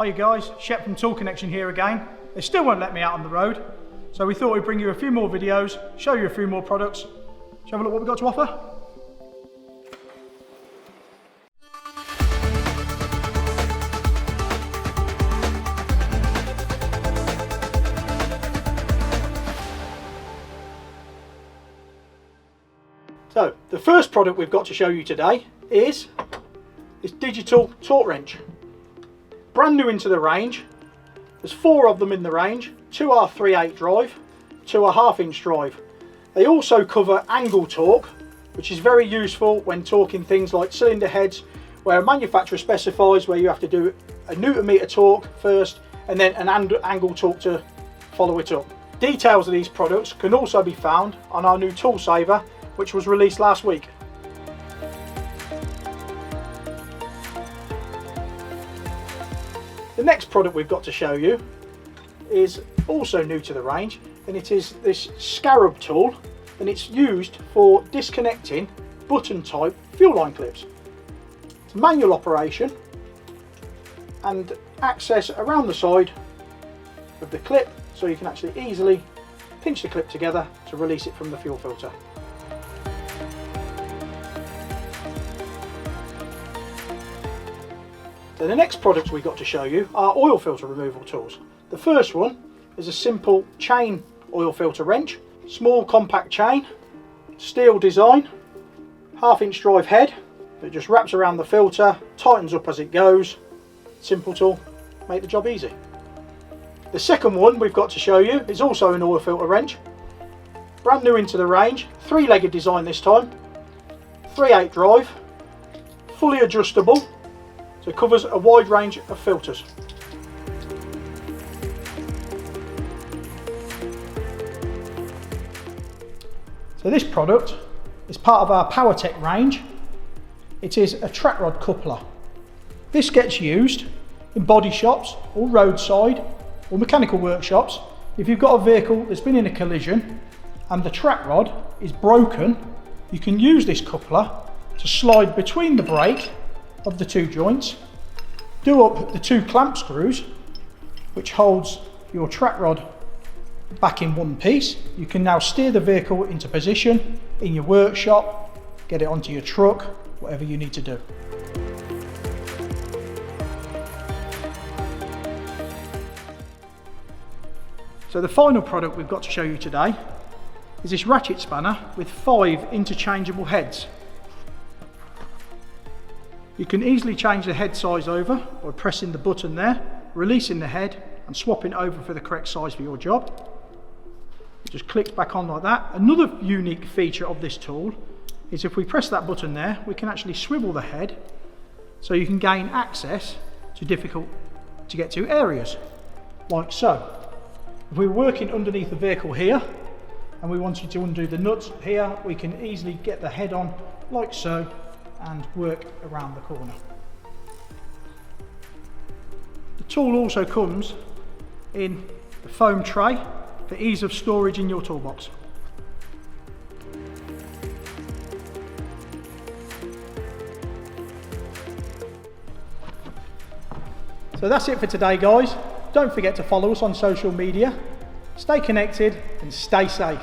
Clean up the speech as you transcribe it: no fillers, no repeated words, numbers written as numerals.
Hiya guys, Shep from Tool Connection here again. They still won't let me out on the road, so we thought we'd bring you a few more videos, show you a few more products. Shall we have a look what we've got to offer? So, the first product we've got to show you today is this digital torque wrench. Brand new into the range. There's 4 of them in the range. 2 are 3/8 drive, 2 are 1/2 inch drive. They also cover angle torque, which is very useful when torquing things like cylinder heads, where a manufacturer specifies where you have to do a Newton meter torque first and then an angle torque to follow it up. Details of these products can also be found on our new tool saver, which was released last week. The next product we've got to show you is also new to the range, and it is this Scarab tool, and it's used for disconnecting button type fuel line clips. It's a manual operation and access around the side of the clip, so you can actually easily pinch the clip together to release it from the fuel filter. So the next products we've got to show you are oil filter removal tools. The first one is a simple chain oil filter wrench, small compact chain, steel design, 1/2 inch drive head that just wraps around the filter, tightens up as it goes. Simple tool, make the job easy. The second one we've got to show you is also an oil filter wrench, brand new into the range, 3-legged design this time, 3/8 drive, fully adjustable. So it covers a wide range of filters. So this product is part of our power-tec range. It is a track rod coupler. This gets used in body shops or roadside or mechanical workshops. If you've got a vehicle that's been in a collision and the track rod is broken, you can use this coupler to slide between the brake of the 2 joints, do up the 2 clamp screws, which holds your track rod back in one piece. You can now steer the vehicle into position in your workshop, get it onto your truck, whatever you need to do. So the final product we've got to show you today is this ratchet spanner with 5 interchangeable heads. You can easily change the head size over by pressing the button there, releasing the head and swapping over for the correct size for your job. It just clicks back on like that. Another unique feature of this tool is if we press that button there, we can actually swivel the head so you can gain access to difficult to get to areas, like so. If we're working underneath the vehicle here and we wanted to undo the nuts here, we can easily get the head on like so and work around the corner. The tool also comes in the foam tray for ease of storage in your toolbox. So that's it for today guys. Don't forget to follow us on social media. Stay connected and stay safe.